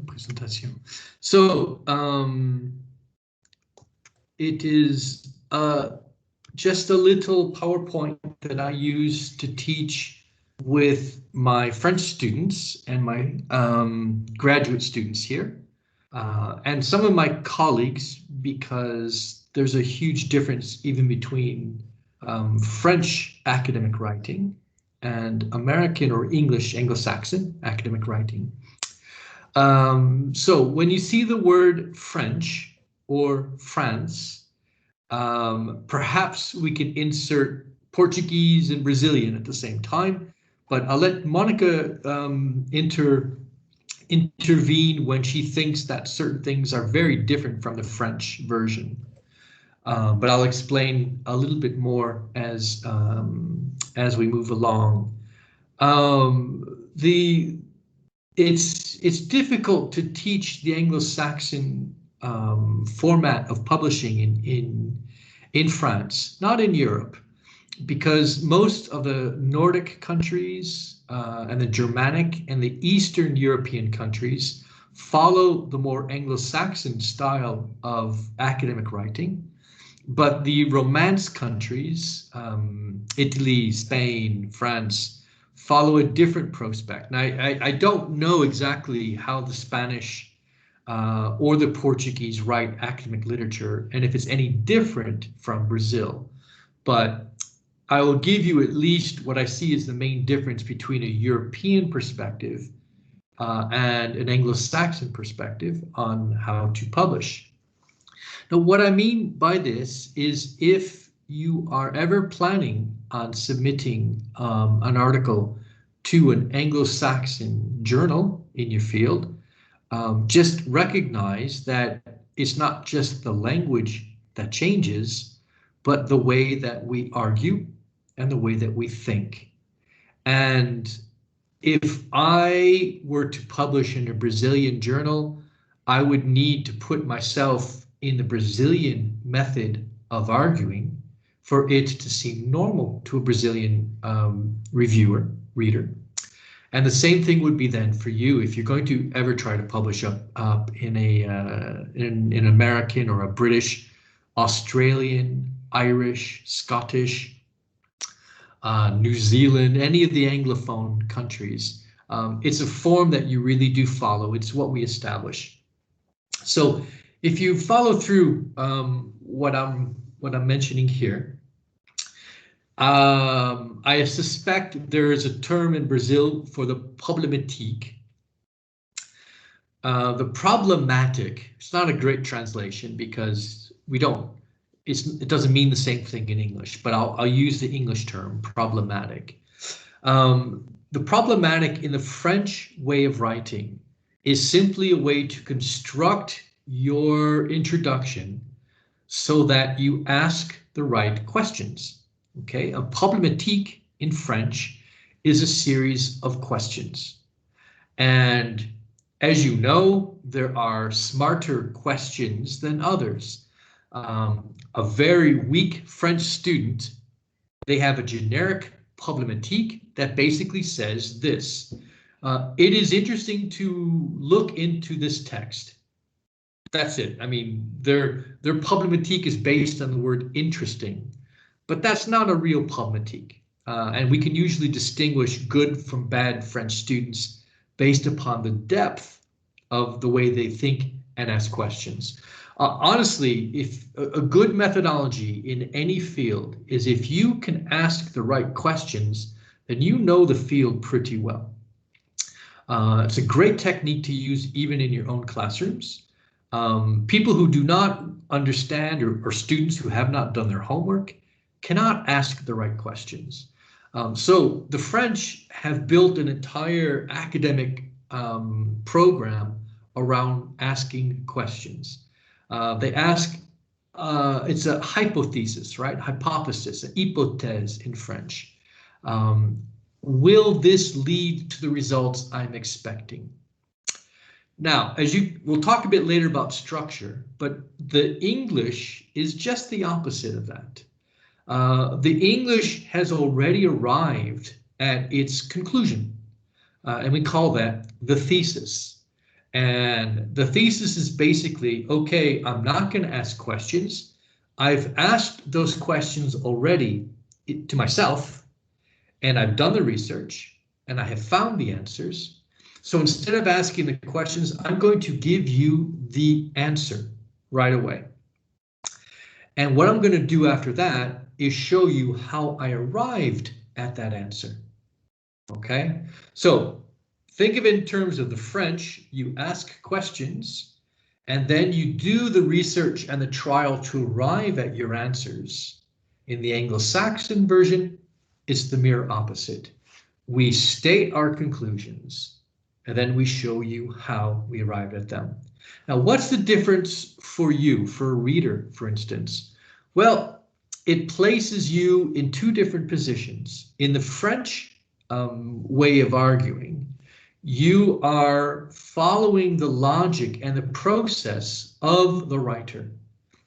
Presentation. So it is just a little PowerPoint that I use to teach with my French students and my graduate students here, and some of my colleagues, because there's a huge difference even between French academic writing and American or English Anglo-Saxon academic writing. So when you see the word French or France, perhaps we can insert Portuguese and Brazilian at the same time, but I'll let Monica intervene when she thinks that certain things are very different from the French version. But I'll explain a little bit more as we move along. It's difficult to teach the Anglo-Saxon format of publishing in France, not in Europe, because most of the Nordic countries and the Germanic and the Eastern European countries follow the more Anglo-Saxon style of academic writing. But the Romance countries, Italy, Spain, France, follow a different prospect. And I don't know exactly how the Spanish or the Portuguese write academic literature, and if it's any different from Brazil. But I will give you at least what I see as the main difference between a European perspective and an Anglo-Saxon perspective on how to publish. Now, what I mean by this is if you are ever planning on submitting an article to an Anglo-Saxon journal in your field, just recognize that it's not just the language that changes, but the way that we argue and the way that we think. And if I were to publish in a Brazilian journal, I would need to put myself in the Brazilian method of arguing for it to seem normal to a Brazilian reader. And the same thing would be then for you if you're going to ever try to publish up in an American or a British, Australian, Irish, Scottish, New Zealand, any of the Anglophone countries. It's a form that you really do follow. It's what we establish. So if you follow through what I'm mentioning here, I suspect there is a term in Brazil for the problematique. The problematic, it's not a great translation because it doesn't mean the same thing in English, but I'll use the English term problematic. The problematic in the French way of writing is simply a way to construct your introduction so that you ask the right questions. Okay, a problématique in French is a series of questions. And as you know, there are smarter questions than others. A very weak French student, they have a generic problématique that basically says this. It is interesting to look into this text. That's it. I mean, their problématique is based on the word interesting, but that's not a real problématique. And we can usually distinguish good from bad French students based upon the depth of the way they think and ask questions. Honestly, if a good methodology in any field is if you can ask the right questions, then you know the field pretty well. It's a great technique to use even in your own classrooms. People who do not understand or students who have not done their homework cannot ask the right questions. So the French have built an entire academic program around asking questions. They ask, it's a hypothesis, right? Hypothesis, an hypothèse in French. Will this lead to the results I'm expecting? Now, we'll talk a bit later about structure, but the English is just the opposite of that. The English has already arrived at its conclusion. and we call that the thesis. And the thesis is basically, okay, I'm not going to ask questions. I've asked those questions already to myself, and I've done the research, and I have found the answers. So instead of asking the questions, I'm going to give you the answer right away. And what I'm going to do after that is show you how I arrived at that answer. Okay, so think of it in terms of the French. You ask questions, and then you do the research and the trial to arrive at your answers. In the Anglo-Saxon version, it's the mirror opposite. We state our conclusions, and then we show you how we arrived at them. Now, what's the difference for you, for a reader, for instance? Well, it places you in two different positions. In the French way of arguing, you are following the logic and the process of the writer.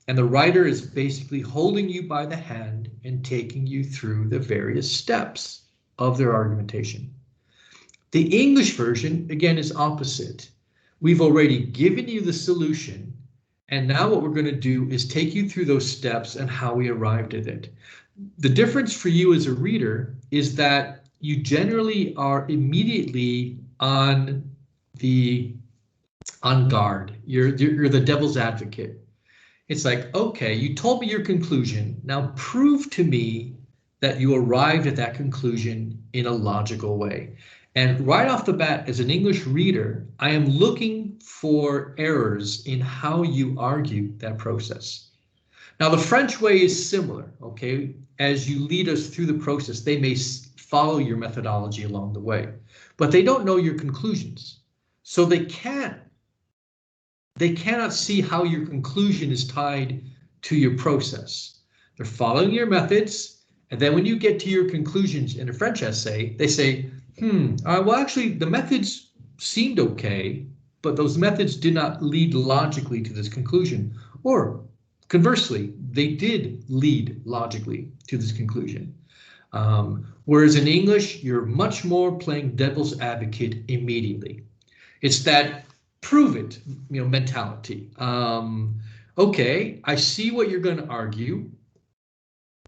And the writer is basically holding you by the hand and taking you through the various steps of their argumentation. The English version, again, is opposite. We've already given you the solution, and now what we're going to do is take you through those steps and how we arrived at it. The difference for you as a reader is that you generally are immediately on guard. You're the devil's advocate. It's like, okay, you told me your conclusion. Now prove to me that you arrived at that conclusion in a logical way. And right off the bat, as an English reader, I am looking for errors in how you argue that process. Now, the French way is similar, okay? As you lead us through the process, they may follow your methodology along the way, but they don't know your conclusions. So they cannot see how your conclusion is tied to your process. They're following your methods, and then when you get to your conclusions in a French essay, they say, well, actually, the methods seemed okay, but those methods did not lead logically to this conclusion. Or conversely, they did lead logically to this conclusion. Whereas in English, you're much more playing devil's advocate immediately. It's that prove it, mentality. Okay, I see what you're going to argue.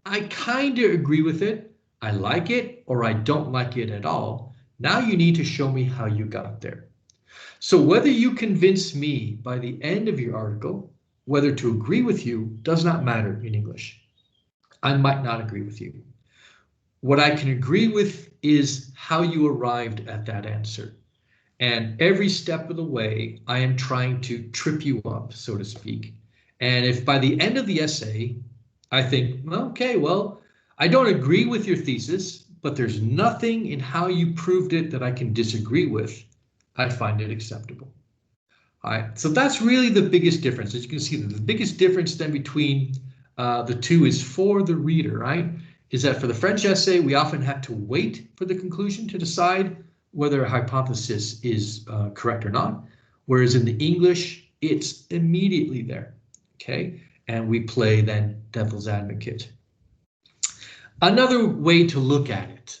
I kind of agree with it. I like it, or I don't like it at all. Now you need to show me how you got there. So whether you convince me by the end of your article, whether to agree with you does not matter in English. I might not agree with you. What I can agree with is how you arrived at that answer. And every step of the way, I am trying to trip you up, so to speak. And if by the end of the essay, I think, okay, well, I don't agree with your thesis, but there's nothing in how you proved it that I can disagree with, I find it acceptable. All right, so that's really the biggest difference. As you can see, the biggest difference then between the two is for the reader, right? Is that for the French essay, we often have to wait for the conclusion to decide whether a hypothesis is correct or not. Whereas in the English, it's immediately there, okay? And we play then devil's advocate. Another way to look at it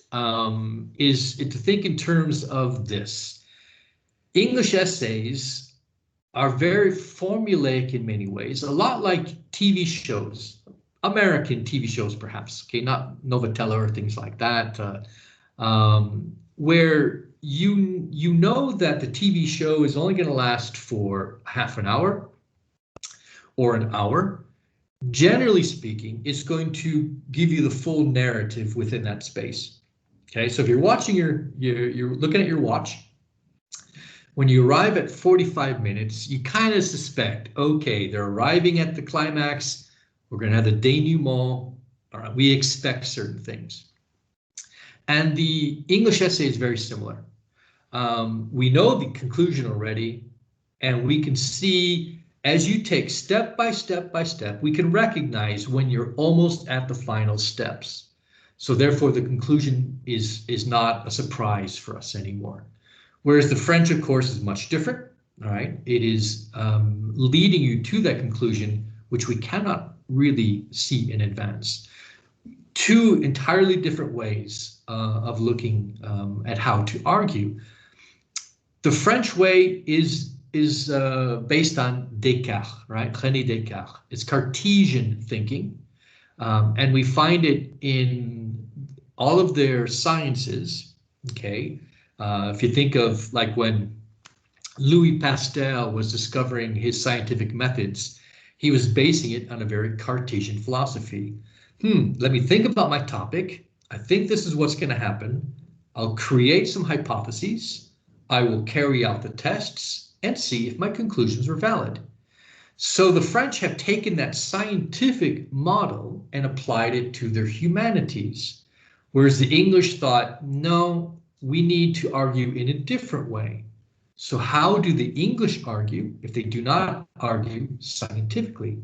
is to think in terms of this. English essays are very formulaic in many ways, a lot like TV shows, American TV shows perhaps, okay, not Novatella or things like that, where you know that the TV show is only going to last for half an hour or an hour. Generally speaking, it's going to give you the full narrative within that space. Okay, so if you're watching you're looking at your watch, when you arrive at 45 minutes, you kind of suspect, okay, they're arriving at the climax. We're going to have the denouement. All right, we expect certain things. And the English essay is very similar. We know the conclusion already, and we can see as you take step by step by step, we can recognize when you're almost at the final steps. So therefore, the conclusion is not a surprise for us anymore. Whereas the French, of course, is much different. All right, it is leading you to that conclusion, which we cannot really see in advance. Two entirely different ways of looking at how to argue. The French way is based on Descartes, right? René Descartes. It's Cartesian thinking, and we find it in all of their sciences. Okay, if you think of like when Louis Pasteur was discovering his scientific methods, he was basing it on a very Cartesian philosophy. Let me think about my topic. I think this is what's going to happen. I'll create some hypotheses. I will carry out the tests and see if my conclusions are valid. So the French have taken that scientific model and applied it to their humanities, whereas the English thought, no, we need to argue in a different way. So how do the English argue if they do not argue scientifically?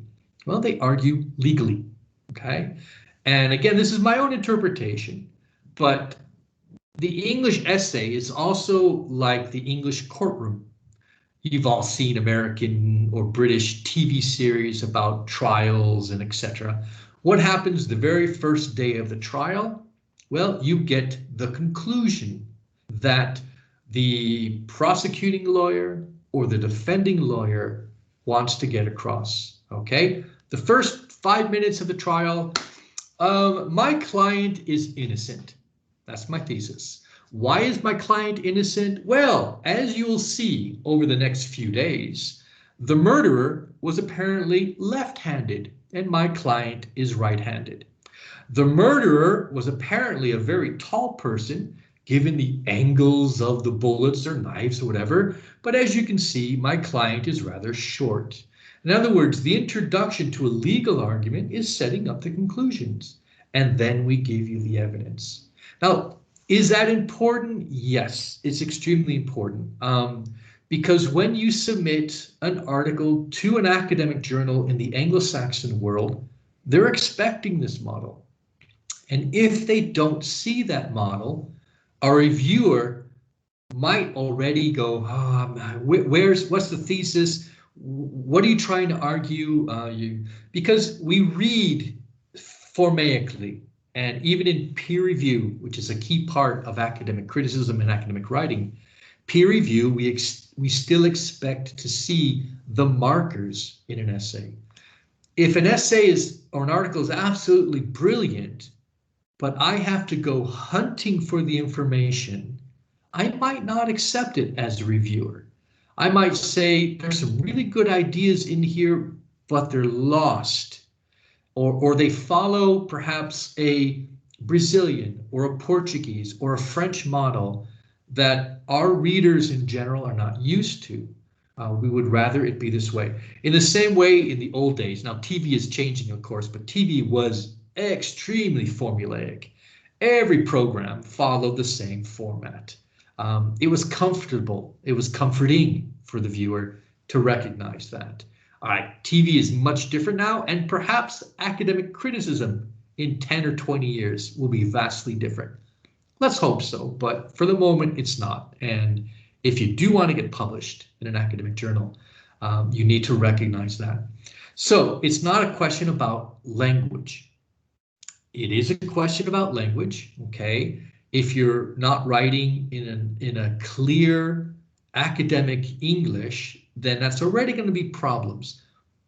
Well, they argue legally, okay? And again, this is my own interpretation, but the English essay is also like the English courtroom. You've all seen American or British TV series about trials and etc. What happens the very first day of the trial? Well, you get the conclusion that the prosecuting lawyer or the defending lawyer wants to get across, okay? The first 5 minutes of the trial, my client is innocent. That's my thesis. Why is my client innocent? Well, as you'll see over the next few days, the murderer was apparently left-handed and my client is right-handed. The murderer was apparently a very tall person, given the angles of the bullets or knives or whatever, but as you can see, my client is rather short. In other words, the introduction to a legal argument is setting up the conclusions, and then we give you the evidence. Now, is that important? Yes, it's extremely important, because when you submit an article to an academic journal in the Anglo-Saxon world, they're expecting this model. And if they don't see that model, a reviewer might already go, what's the thesis? What are you trying to argue? Because we read formaically, and even in peer review, which is a key part of academic criticism and academic writing, peer review, we still expect to see the markers in an essay. If an essay or an article is absolutely brilliant, but I have to go hunting for the information, I might not accept it as a reviewer. I might say there's some really good ideas in here, but they're lost. Or they follow perhaps a Brazilian or a Portuguese or a French model that our readers in general are not used to. We would rather it be this way. In the same way in the old days, now TV is changing, of course, but TV was extremely formulaic. Every program followed the same format. It was comfortable. It was comforting for the viewer to recognize that. All right, TV is much different now, and perhaps academic criticism in 10 or 20 years will be vastly different. Let's hope so, but for the moment it's not. And if you do want to get published in an academic journal, you need to recognize that. So it's not a question about language. It is a question about language, okay? If you're not writing in a clear academic English, then that's already going to be problems.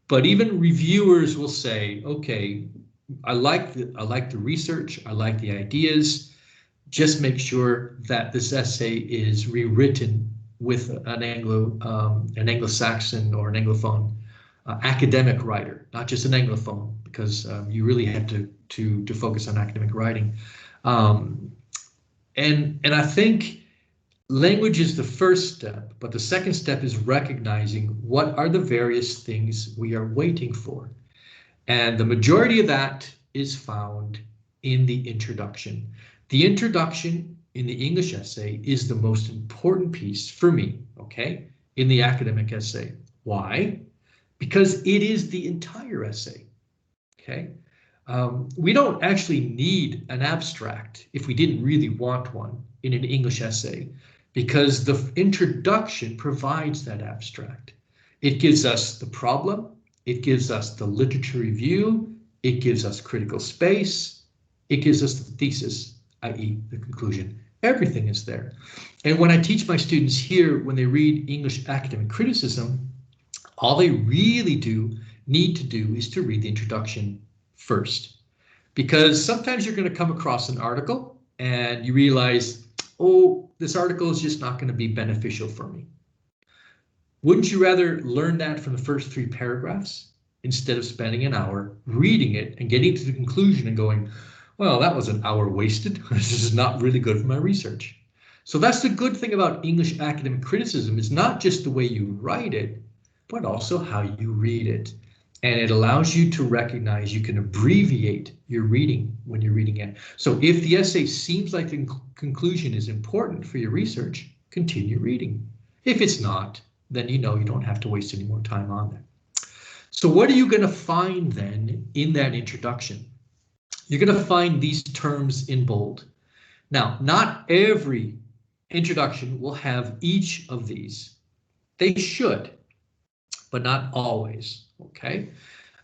But even reviewers will say, okay, I like the research, I like the ideas. Just make sure that this essay is rewritten with an Anglo-Saxon or an Anglophone academic writer, not just an Anglophone, because you really have to focus on academic writing. And I think language is the first step, but the second step is recognizing what are the various things we are waiting for. And the majority of that is found in the introduction. The introduction in the English essay is the most important piece for me, okay, in the academic essay. Why? Because it is the entire essay, okay? We don't actually need an abstract if we didn't really want one in an English essay, because the introduction provides that abstract. It gives us the problem, it gives us the literature review, it gives us critical space, it gives us the thesis, i.e. the conclusion, Everything is there. And when I teach my students here, when they read English academic criticism, all they really need to do is to read the introduction first. Because sometimes you're going to come across an article and you realize, oh, this article is just not going to be beneficial for me. Wouldn't you rather learn that from the first 3 paragraphs instead of spending an hour reading it and getting to the conclusion and going, well, that was an hour wasted. This is not really good for my research. So that's the good thing about English academic criticism. It's not just the way you write it, but also how you read it. And it allows you to recognize you can abbreviate your reading when you're reading it. So if the essay seems like the conclusion is important for your research, continue reading. If it's not, then you know you don't have to waste any more time on that. So what are you going to find then in that introduction? You're going to find these terms in bold. Now, not every introduction will have each of these. They should, but not always, okay?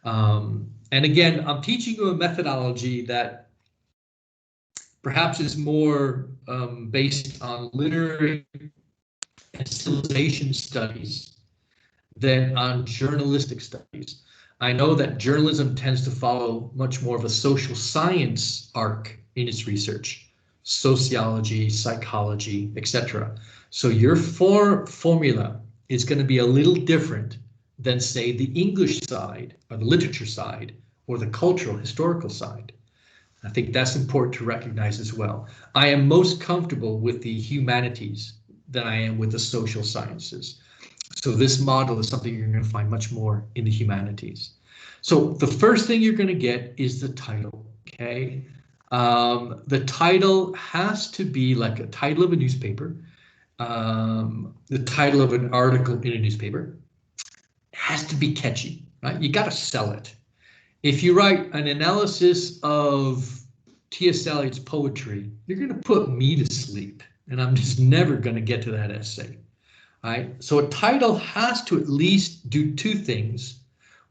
And again, I'm teaching you a methodology that perhaps is more based on literary and civilization studies than on journalistic studies. I know that journalism tends to follow much more of a social science arc in its research, sociology, psychology, etc. So your formula is going to be a little different than, say, the English side or the literature side or the cultural historical side. I think that's important to recognize as well. I am most comfortable with the humanities than I am with the social sciences. So this model is something you're going to find much more in the humanities. So the first thing you're going to get is the title, okay? The title has to be like a title of a newspaper, the title of an article in a newspaper. It has to be catchy, right? You got to sell it. If you write an analysis of T.S. Eliot's poetry, you're going to put me to sleep, and I'm just never going to get to that essay. Right? So a title has to at least do 2 things.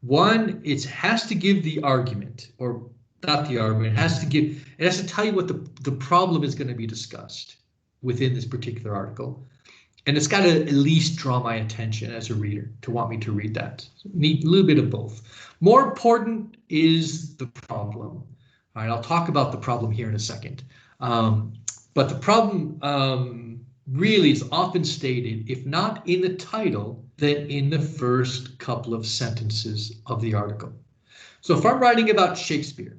One, it has to give the argument, or not the argument, it has to tell you what the problem is going to be discussed within this particular article. And it's got to at least draw my attention as a reader to want me to read that. So need a little bit of both. More important is the problem. All right, I'll talk about the problem here in a second. But the problem really is often stated, if not in the title, then in the first couple of sentences of the article. So if I'm writing about Shakespeare,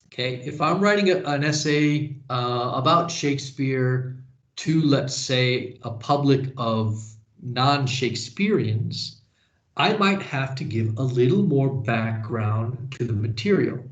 okay, if I'm writing an essay about Shakespeare to, let's say, a public of non-Shakespeareans, I might have to give a little more background to the material.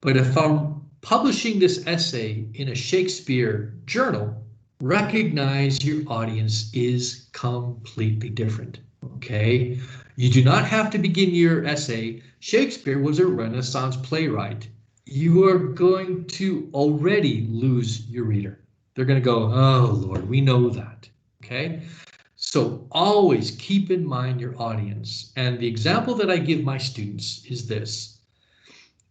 But if I'm publishing this essay in a Shakespeare journal, recognize your audience is completely different, okay? You do not have to begin your essay, Shakespeare was a Renaissance playwright. You are going to already lose your reader. They're going to go, oh, Lord, we know that, okay? So always keep in mind your audience. And the example that I give my students is this.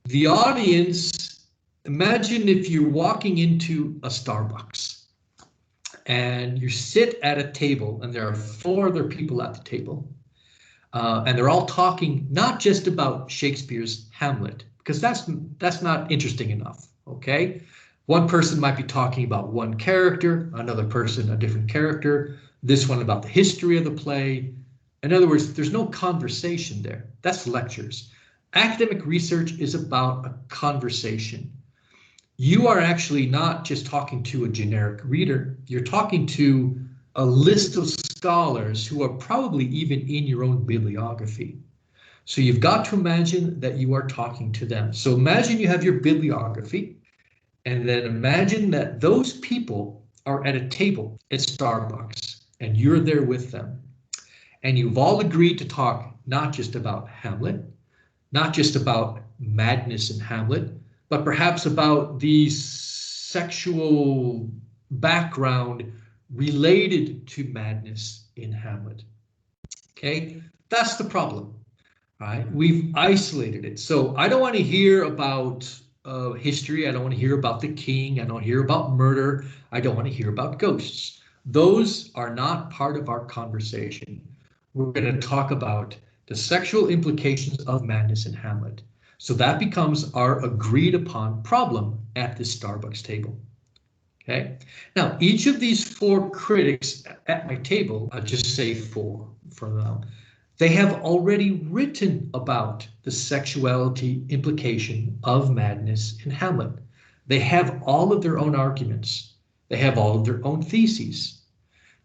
The audience, imagine if you're walking into a Starbucks and you sit at a table and there are 4 other people at the table and they're all talking not just about Shakespeare's Hamlet, because that's not interesting enough, okay? One person might be talking about one character, another person a different character, this one about the history of the play. In other words, there's no conversation there. That's lectures. Academic research is about a conversation. You are actually not just talking to a generic reader, you're talking to a list of scholars who are probably even in your own bibliography. So you've got to imagine that you are talking to them. So imagine you have your bibliography, and then imagine that those people are at a table at Starbucks, and you're there with them. And you've all agreed to talk not just about Hamlet, not just about madness in Hamlet, but perhaps about the sexual background related to madness in Hamlet. Okay, that's the problem, right? We've isolated it. So I don't want to hear about history. I don't want to hear about the king. I don't hear about murder. I don't want to hear about ghosts. Those are not part of our conversation. We're going to talk about the sexual implications of madness in Hamlet. So that becomes our agreed upon problem at this Starbucks table. Okay. Now, each of these four critics at my table, I'll just say four for now, they have already written about the sexuality implication of madness in Hamlet. They have all of their own arguments. They have all of their own theses.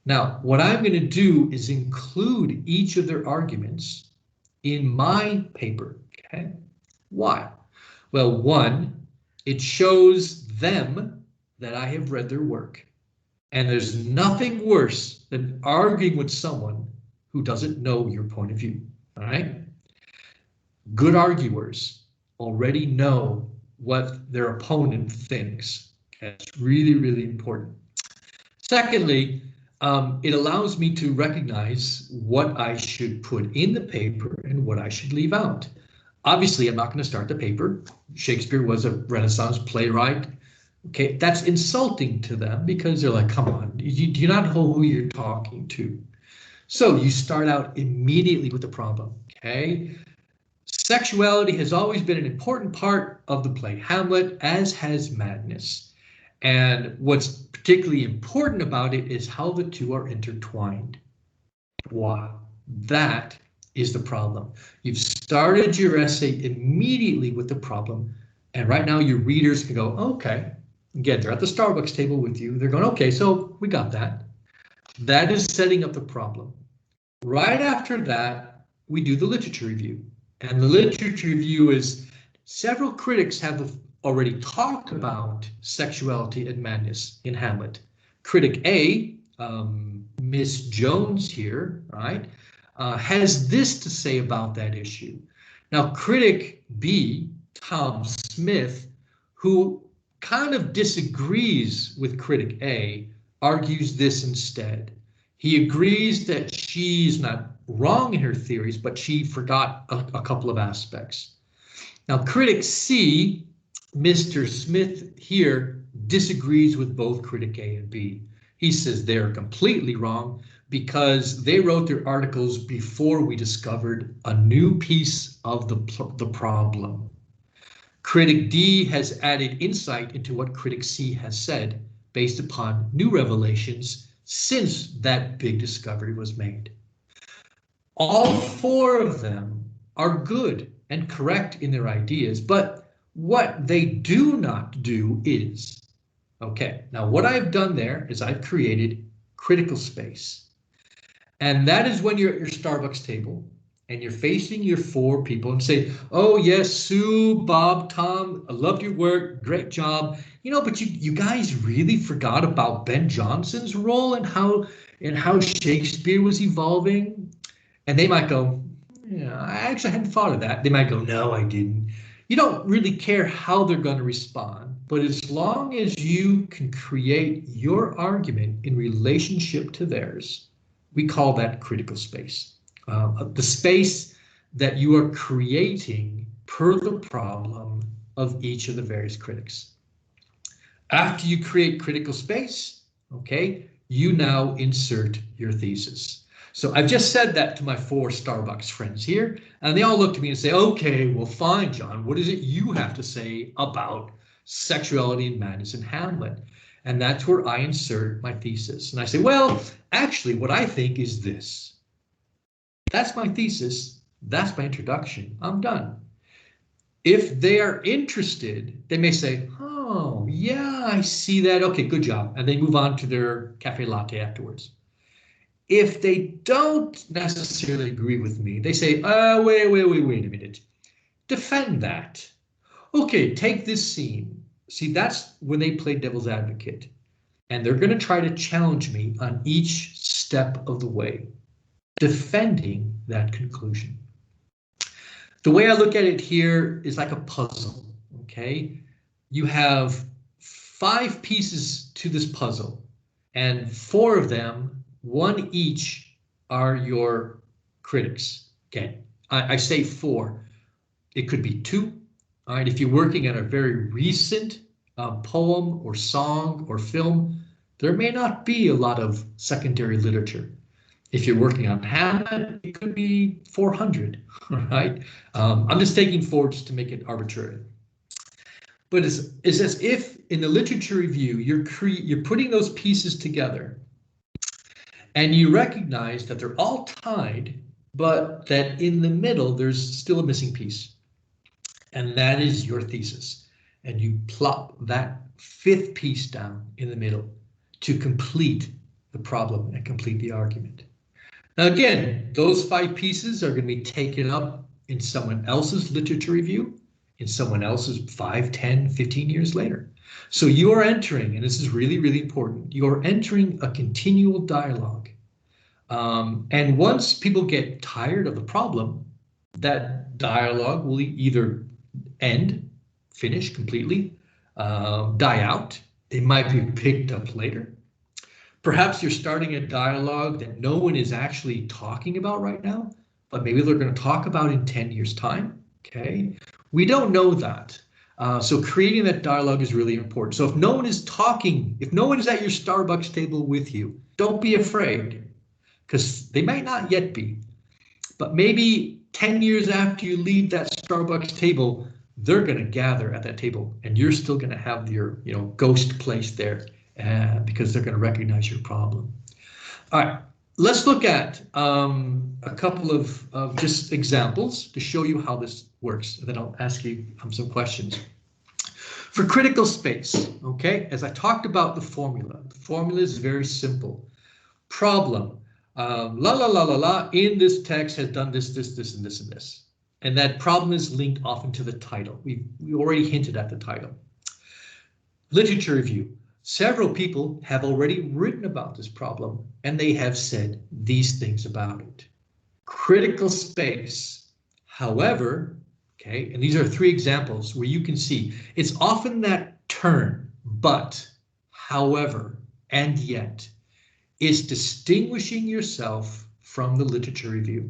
Now, what I'm going to do is include each of their arguments in my paper. Okay. Why? Well, one, it shows them that I have read their work. And there's nothing worse than arguing with someone who doesn't know your point of view. All right. Good arguers already know what their opponent thinks. Okay? It's really, really important. Secondly, it allows me to recognize what I should put in the paper and what I should leave out. Obviously, I'm not going to start the paper. Shakespeare was a Renaissance playwright. Okay, that's insulting to them because they're like, come on, do you not know who you're talking to? So you start out immediately with the problem, okay? Sexuality has always been an important part of the play Hamlet, as has madness. And what's particularly important about it is how the two are intertwined. Wow, that is the problem. You've started your essay immediately with the problem, and right now your readers can go, okay. Again, they're at the Starbucks table with you. They're going, okay, so we got that. That is setting up the problem. Right after that, we do the literature review. And the literature review is several critics have already talked about sexuality and madness in Hamlet. Critic A, Miss Jones here, right, has this to say about that issue. Now, critic B, Tom Smith, who kind of disagrees with critic A, argues this instead. He agrees that she's not wrong in her theories, but she forgot a couple of aspects. Now, critic C, Mr. Smith here, disagrees with both critic A and B. He says they're completely wrong because they wrote their articles before we discovered a new piece of the problem. Critic D has added insight into what critic C has said based upon new revelations since that big discovery was made. All four of them are good and correct in their ideas, but what they do not do is, okay, now what I've done there is I've created critical space. And that is when you're at your Starbucks table and you're facing your four people and say, oh yes, Sue, Bob, Tom, I loved your work, great job. You know, but you guys really forgot about Ben Jonson's role and how Shakespeare was evolving. And they might go, yeah, I actually hadn't thought of that. They might go, no, I didn't. You don't really care how they're going to respond, but as long as you can create your argument in relationship to theirs, we call that critical space. The space that you are creating per the problem of each of the various critics. After you create critical space, okay, you now insert your thesis. So I've just said that to my four Starbucks friends here, and they all look to me and say, okay, well, fine, John, what is it you have to say about sexuality and madness in Hamlet? And that's where I insert my thesis. And I say, well, actually, what I think is this. That's my thesis. That's my introduction. I'm done. If they are interested, they may say, oh, yeah, I see that. Okay, good job. And they move on to their cafe latte afterwards. If they don't necessarily agree with me, they say, wait a minute. Defend that. Okay, take this scene. See, that's when they play devil's advocate. And they're going to try to challenge me on each step of the way, defending that conclusion. The way I look at it here is like a puzzle, okay? You have 5 pieces to this puzzle, and 4 of them, 1 each, are your critics. Okay, I say 4. It could be 2. All right, if you're working on a very recent poem or song or film, there may not be a lot of secondary literature. If you're working on Hamlet, it could be 400, right? I'm just taking 4 just to make it arbitrary. But it's as if in the literature review, you're putting those pieces together and you recognize that they're all tied, but that in the middle, there's still a missing piece. And that is your thesis. And you plop that 5th piece down in the middle to complete the problem and complete the argument. Now, again, those 5 pieces are going to be taken up in someone else's literature review, in someone else's 5, 10, 15 years later. So you are entering, and this is really, really important, you're entering a continual dialogue. And once people get tired of the problem, that dialogue will either end, finish completely, die out. They might be picked up later. Perhaps you're starting a dialogue that no one is actually talking about right now, but maybe they're going to talk about in 10 years' time. Okay, we don't know that. So creating that dialogue is really important. So if no one is talking, if no one is at your Starbucks table with you, don't be afraid, because they might not yet be. But maybe 10 years after you leave that Starbucks table, they're going to gather at that table, and you're still going to have your, ghost place there because they're going to recognize your problem. All right, let's look at a couple of just examples to show you how this works, and then I'll ask you some questions. For critical space, okay, as I talked about the formula is very simple. Problem, in this text has done this, this, this, and this, and this. And that problem is linked often to the title. We already hinted at the title. Literature review. Several people have already written about this problem, and they have said these things about it. Critical space, however, okay, and these are 3 examples where you can see it's often that turn, but, however, and yet, is distinguishing yourself from the literature review.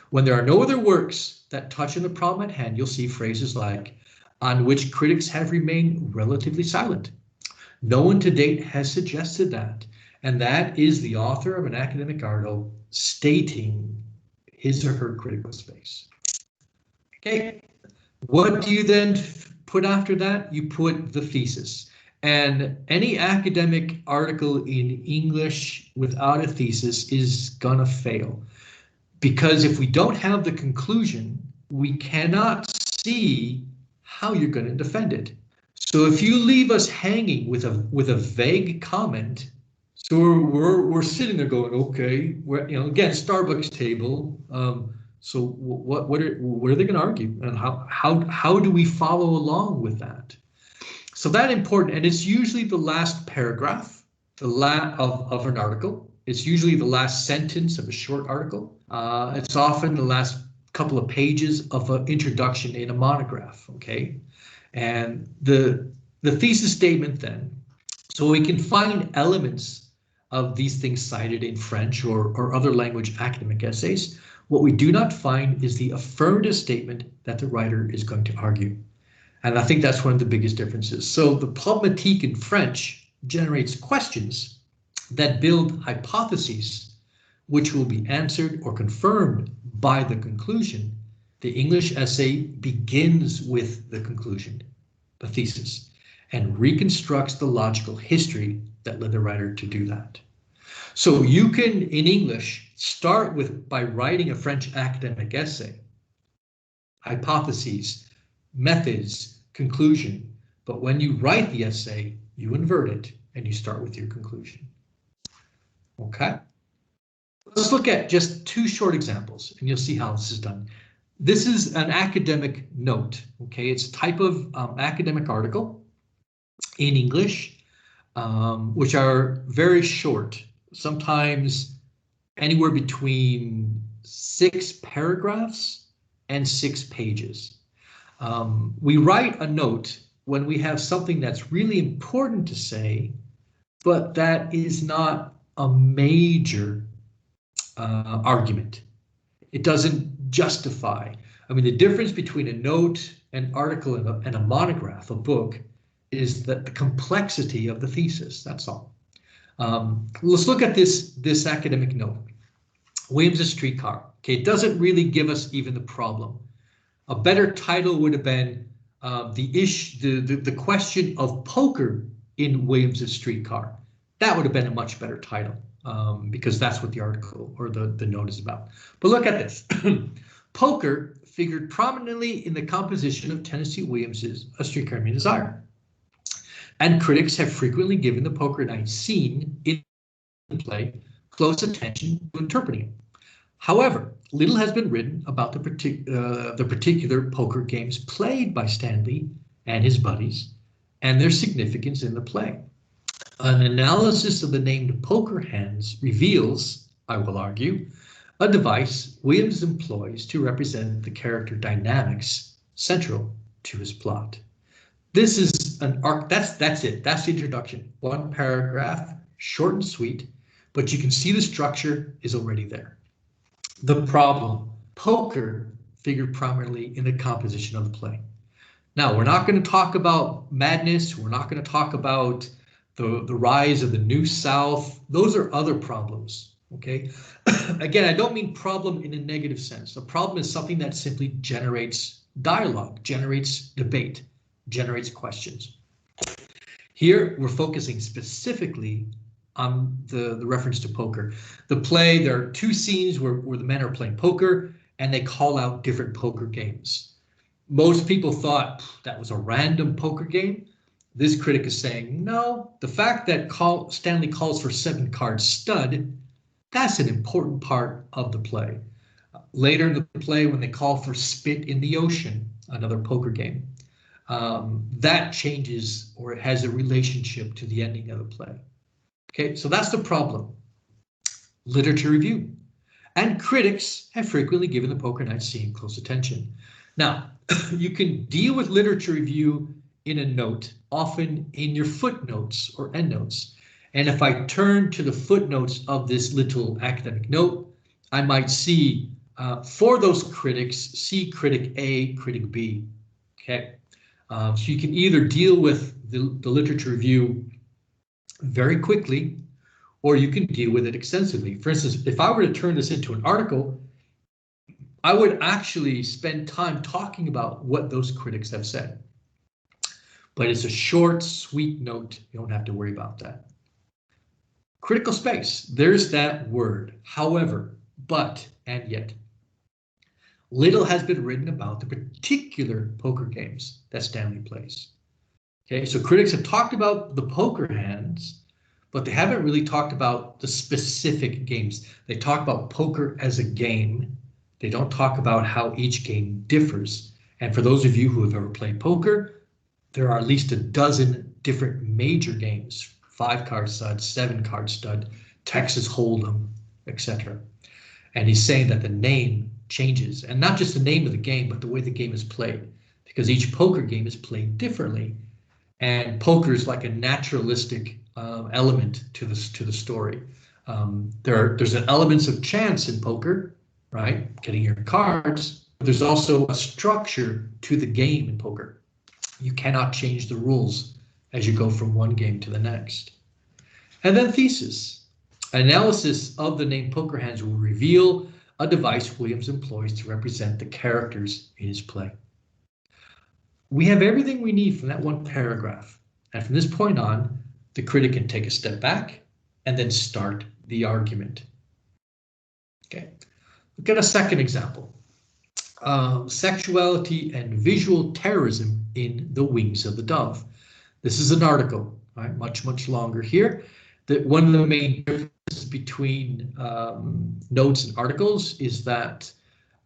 When there are no other works that touch on the problem at hand, you'll see phrases like, on which critics have remained relatively silent. No one to date has suggested that, and that is the author of an academic article stating his or her critical space. Okay, what do you then put after that? You put the thesis. And any academic article in English without a thesis is gonna fail. Because if we don't have the conclusion, we cannot see how you're going to defend it. So if you leave us hanging with a vague comment, so we're sitting there going, okay, again, Starbucks table. So what are they going to argue, and how do we follow along with that? So that's important, and it's usually the last paragraph, of an article. It's usually the last sentence of a short article. It's often the last couple of pages of an introduction in a monograph, okay? And the thesis statement then, so we can find elements of these things cited in French or other language academic essays. What we do not find is the affirmative statement that the writer is going to argue. And I think that's one of the biggest differences. So the problematique in French generates questions that build hypotheses, which will be answered or confirmed by the conclusion. The English essay begins with the conclusion, the thesis, and reconstructs the logical history that led the writer to do that. So you can, in English, start by writing a French academic essay, hypotheses, methods, conclusion, but when you write the essay, you invert it and you start with your conclusion. Okay, let's look at just 2 short examples and you'll see how this is done. This is an academic note, okay? It's a type of academic article in English, which are very short, sometimes anywhere between 6 paragraphs and 6 pages. We write a note when we have something that's really important to say, but that is not a major argument. It doesn't justify. I mean, the difference between a note an article and a monograph, a book, is that the complexity of the thesis, that's all. Let's look at this academic note. Williams' Streetcar. Okay, it doesn't really give us even the problem. A better title would have been the question of poker in Williams' Streetcar. That would have been a much better title because that's what the article or the note is about. But look at this. Poker figured prominently in the composition of Tennessee Williams' A Streetcar Named Desire. And critics have frequently given the poker night scene in the play close attention to interpreting it. However, little has been written about the particular poker games played by Stanley and his buddies and their significance in the play. An analysis of the named poker hands reveals, I will argue, a device Williams employs to represent the character dynamics central to his plot. This is an arc, that's it, that's the introduction. One paragraph, short and sweet, but you can see the structure is already there. The problem, poker figured prominently in the composition of the play. Now, we're not going to talk about madness. We're not going to talk about the rise of the New South. Those are other problems, okay? Again, I don't mean problem in a negative sense. A problem is something that simply generates dialogue, generates debate, generates questions. Here, we're focusing specifically on the reference to poker. The play, there are two scenes where the men are playing poker and they call out different poker games. Most people thought that was a random poker game. This critic is saying, no, the fact that Stanley calls for 7-card stud, that's an important part of the play. Later in the play, when they call for Spit in the Ocean, another poker game, that changes or it has a relationship to the ending of the play. Okay, so that's the problem. Literature review. And critics have frequently given the poker night scene close attention. Now, you can deal with literature review in a note, often in your footnotes or endnotes. And if I turn to the footnotes of this little academic note, I might see for those critics, see critic A, critic B. Okay, so you can either deal with the literature review very quickly, or you can deal with it extensively. For instance, if I were to turn this into an article, I would actually spend time talking about what those critics have said. But it's a short, sweet note. You don't have to worry about that. Critical space, there's that word. However, but, and yet. Little has been written about the particular poker games that Stanley plays. Okay, so critics have talked about the poker hands, but they haven't really talked about the specific games. They talk about poker as a game. They don't talk about how each game differs. And for those of you who have ever played poker, there are at least a dozen different major games, 5-card stud, 7-card stud, Texas Hold'em, etc. And he's saying that the name changes, and not just the name of the game, but the way the game is played, because each poker game is played differently. And poker is like a naturalistic element to the story. There's elements of chance in poker, right? Getting your cards. But there's also a structure to the game in poker. You cannot change the rules as you go from one game to the next. And then thesis. Analysis of the named poker hands will reveal a device Williams employs to represent the characters in his play. We have everything we need from that one paragraph. And from this point on, the critic can take a step back and then start the argument. Okay, look at a second example. Sexuality and visual terrorism in The Wings of the Dove. This is an article, right? Much longer here. That one of the main differences between notes and articles is that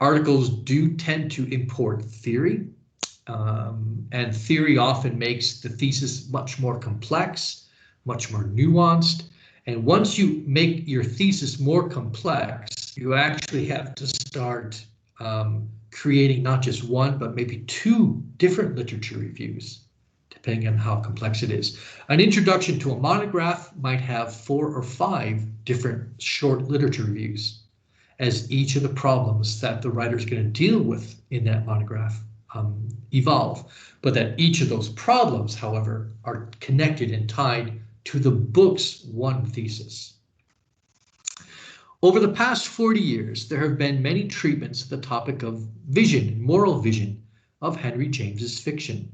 articles do tend to import theory. And theory often makes the thesis much more complex, much more nuanced. And once you make your thesis more complex, you actually have to start creating not just one, but maybe 2 different literature reviews, depending on how complex it is. An introduction to a monograph might have 4 or 5 different short literature reviews, as each of the problems that the writer is going to deal with in that monograph evolve, but that each of those problems, however, are connected and tied to the book's one thesis. Over the past 40 years, there have been many treatments of the topic of vision, moral vision, of Henry James's fiction.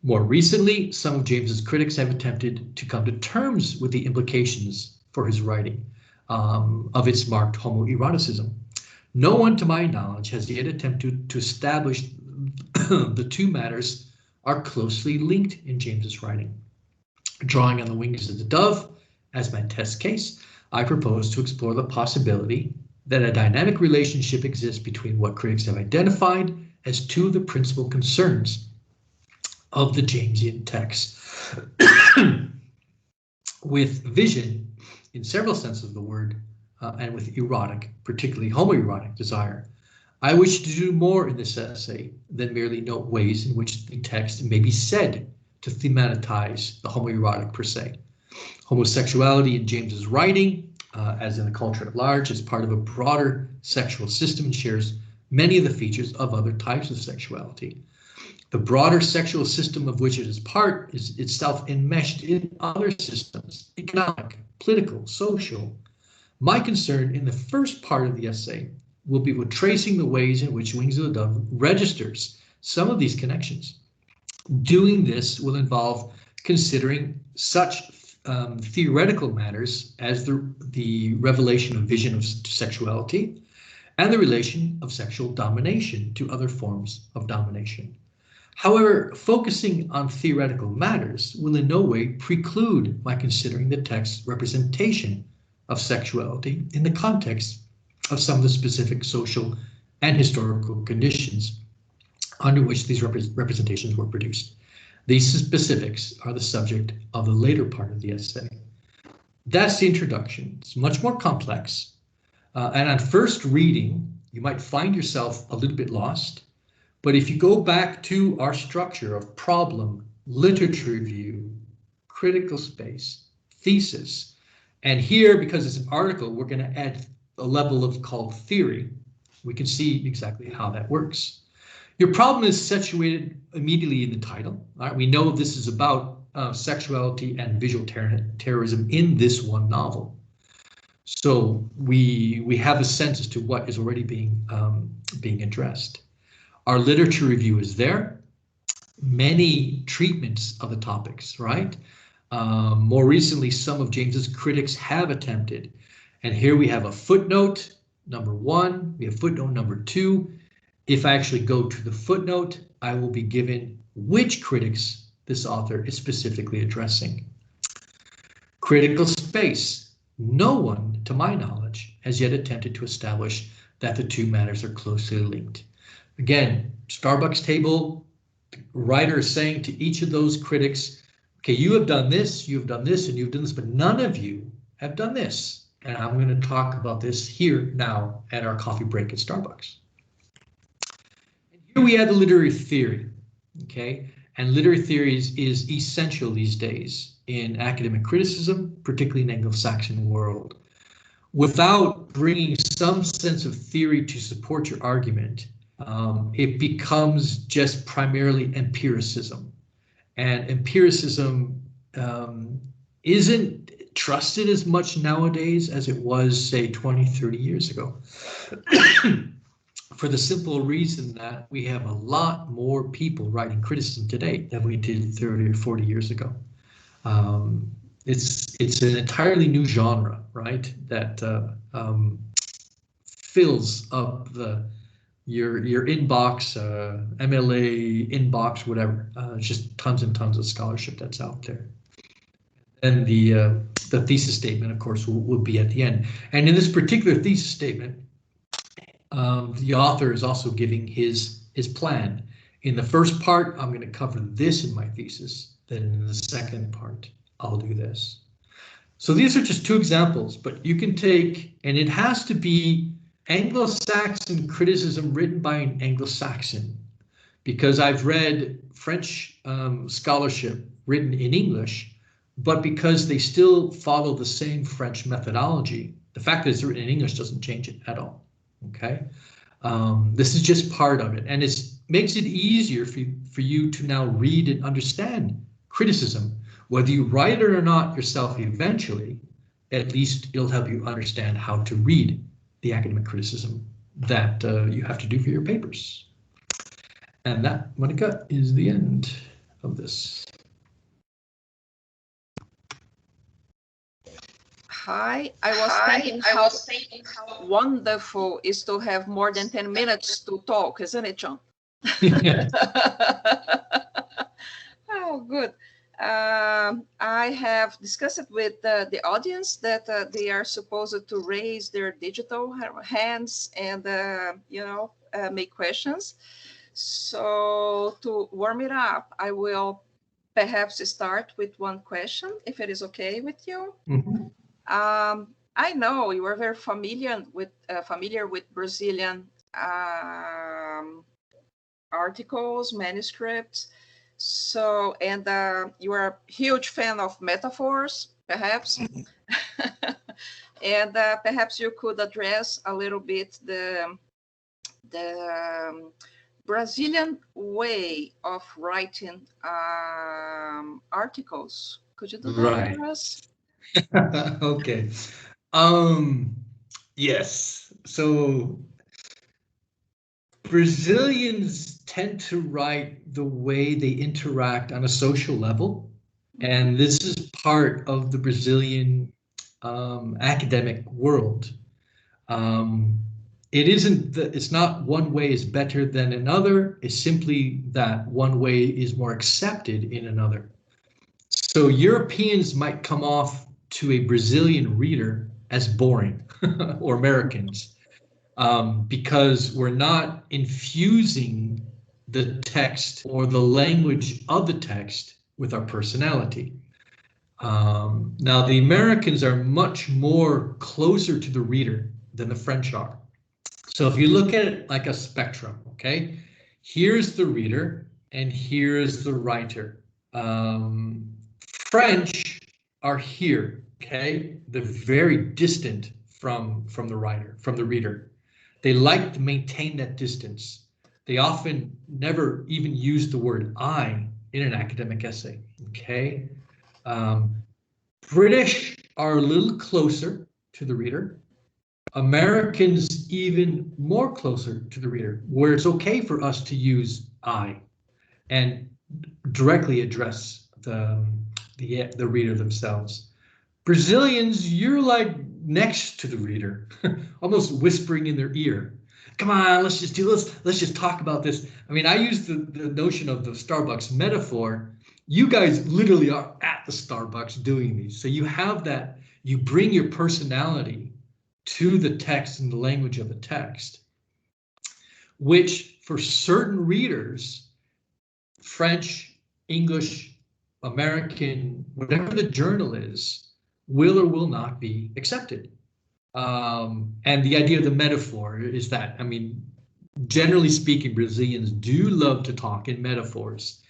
More recently, some of James's critics have attempted to come to terms with the implications for his writing of its marked homoeroticism. No one, to my knowledge, has yet attempted to establish the two matters are closely linked in James's writing. Drawing on the wings of the dove as my test case, I propose to explore the possibility that a dynamic relationship exists between what critics have identified as two of the principal concerns of the Jamesian text, with vision in several senses of the word, and with erotic, particularly homoerotic desire. I wish to do more in this essay than merely note ways in which the text may be said to thematize the homoerotic per se. Homosexuality in James's writing, as in the culture at large, is part of a broader sexual system and shares many of the features of other types of sexuality. The broader sexual system of which it is part is itself enmeshed in other systems, economic, political, social. My concern in the first part of the essay will be with tracing the ways in which Wings of the Dove registers some of these connections. Doing this will involve considering such theoretical matters as the revelation of vision of sexuality and the relation of sexual domination to other forms of domination. However, focusing on theoretical matters will in no way preclude my considering the text's representation of sexuality in the context of some of the specific social and historical conditions under which these representations were produced. These specifics are the subject of the later part of the essay. That's the introduction. It's much more complex. And on first reading, you might find yourself a little bit lost. But if you go back to our structure of problem, literature review, critical space, thesis, and here, because it's an article, we're going to add a level of called theory. We can see exactly how that works. Your problem is situated immediately in the title. All right? We know this is about sexuality and visual terrorism in this one novel. So we have a sense as to what is already being addressed. Our literature review is there. Many treatments of the topics, right? More recently, some of James's critics have attempted. And here we have a footnote, number 1. We have footnote number 2. If I actually go to the footnote, I will be given which critics this author is specifically addressing. Critical space. No one, to my knowledge, has yet attempted to establish that the two matters are closely linked. Again, Starbucks table, the writer is saying to each of those critics, okay, you have done this, and you've done this, but none of you have done this. And I'm going to talk about this here now at our coffee break at Starbucks. And here we have the literary theory, okay? And literary theory is essential these days in academic criticism, particularly in the Anglo-Saxon world. Without bringing some sense of theory to support your argument, it becomes just primarily empiricism. And empiricism isn't trusted as much nowadays as it was, say, 20, 30 years ago. For the simple reason that we have a lot more people writing criticism today than we did 30 or 40 years ago. It's an entirely new genre, right? That fills up your inbox, MLA inbox, whatever. Just tons and tons of scholarship that's out there. And the thesis statement, of course, will be at the end. And in this particular thesis statement, the author is also giving his plan. In the first part, I'm going to cover this in my thesis. Then in the second part, I'll do this. So these are just two examples, but you can take, and it has to be Anglo-Saxon criticism written by an Anglo-Saxon, because I've read French scholarship written in English, but because they still follow the same French methodology, the fact that it's written in English doesn't change it at all. Okay, this is just part of it, and it's makes it easier for you to now read and understand criticism. Whether you write it or not yourself eventually, at least it'll help you understand how to read the academic criticism that you have to do for your papers. And that, Monica, is the end of this. Hi, I was thinking how wonderful is to have more than 10 minutes to talk, isn't it, John? Yeah. Oh, good. I have discussed with the audience that they are supposed to raise their digital hands and, make questions. So to warm it up, I will perhaps start with one question, if it is okay with you. Mm-hmm. I know you are very familiar with Brazilian articles, manuscripts. So, and you are a huge fan of metaphors, perhaps. And perhaps you could address a little bit the Brazilian way of writing articles. Could you do that for us? Okay. Yes. So Brazilians tend to write the way they interact on a social level. And this is part of the Brazilian academic world. It's not one way is better than another. It's simply that one way is more accepted in another. So Europeans might come off to a Brazilian reader as boring, or Americans, because we're not infusing the text or the language of the text with our personality. Now, the Americans are much more closer to the reader than the French are. So if you look at it like a spectrum, okay, here's the reader and here's the writer. French are here, okay? They're very distant from the writer, from the reader. They like to maintain that distance. They often never even use the word I in an academic essay, okay? British are a little closer to the reader. Americans even more closer to the reader, where it's okay for us to use I and directly address the reader themselves. Brazilians, you're like next to the reader, almost whispering in their ear. Come on, let's just do this. Let's just talk about this. I mean, I use the notion of the Starbucks metaphor. You guys literally are at the Starbucks doing these. So you have that, you bring your personality to the text and the language of the text, which for certain readers, French, English, American, whatever the journal is, will or will not be accepted. And the idea of the metaphor is that, I mean, generally speaking, Brazilians do love to talk in metaphors.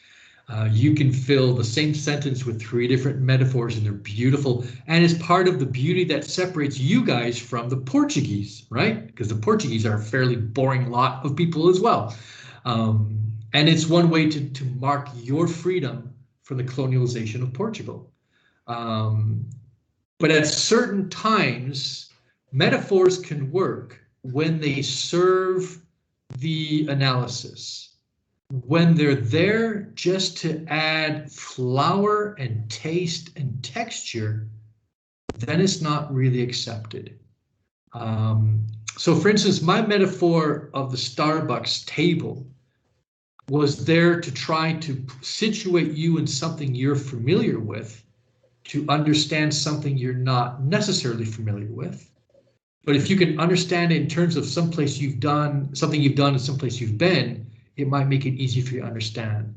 You can fill the same sentence with 3 different metaphors and they're beautiful. And it's part of the beauty that separates you guys from the Portuguese, right? Because the Portuguese are a fairly boring lot of people as well. And it's one way to mark your freedom from the colonialization of Portugal. But at certain times, metaphors can work when they serve the analysis. When they're there just to add flower and taste and texture, then it's not really accepted. So for instance, my metaphor of the Starbucks table was there to try to situate you in something you're familiar with, to understand something you're not necessarily familiar with. But if you can understand it in terms of someplace you've done, something you've done and someplace you've been, it might make it easy for you to understand.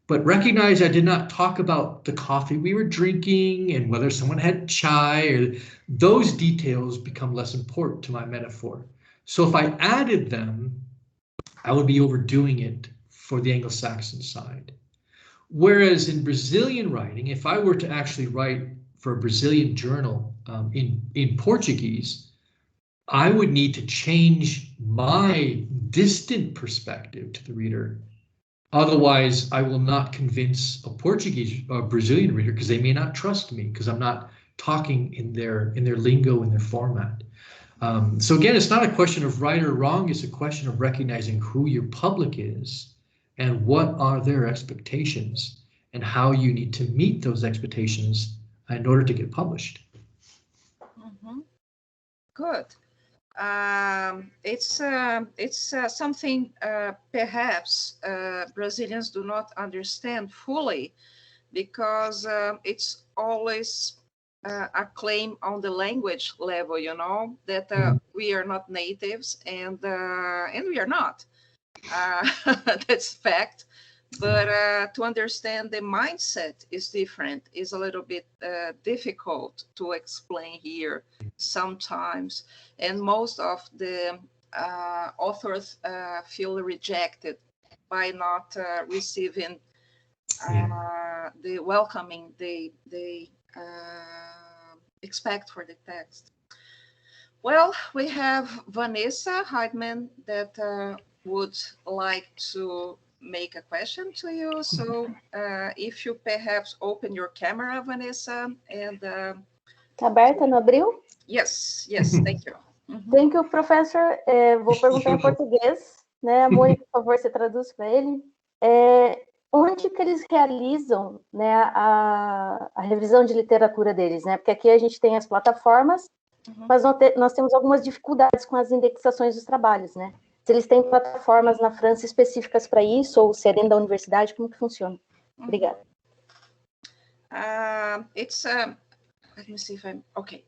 But recognize I did not talk about the coffee we were drinking and whether someone had chai, or those details become less important to my metaphor. So if I added them, I would be overdoing it for the Anglo-Saxon side. Whereas in Brazilian writing, if I were to actually write for a Brazilian journal in Portuguese, I would need to change my distant perspective to the reader. Otherwise, I will not convince a Portuguese or Brazilian reader because they may not trust me because I'm not talking in their lingo, in their format. So again, it's not a question of right or wrong. It's a question of recognizing who your public is and what are their expectations and how you need to meet those expectations in order to get published. Mm-hmm. Good. It's something perhaps Brazilians do not understand fully, because it's always a claim on the language level, you know, that we are not natives, and we are not. That's fact. But to understand the mindset is different, is a little bit difficult to explain here sometimes. And most of the authors feel rejected by not receiving the welcoming they expect for the text. Well, we have Vanessa Heidman that would like to make a question to you. So if you perhaps open your camera, Vanessa, and... Tá aberta, não abriu? Yes, thank you. Thank you, professor. Vou perguntar em português, né? Mônica, por favor, você traduz para ele. Onde que eles realizam, né, a revisão de literatura deles, né? Porque aqui a gente tem as plataformas, mas nós temos algumas dificuldades com as indexações dos trabalhos, né? Se eles têm plataformas na França específicas para isso, ou se é dentro da universidade, como que funciona? Obrigada. Let me see if I'm okay.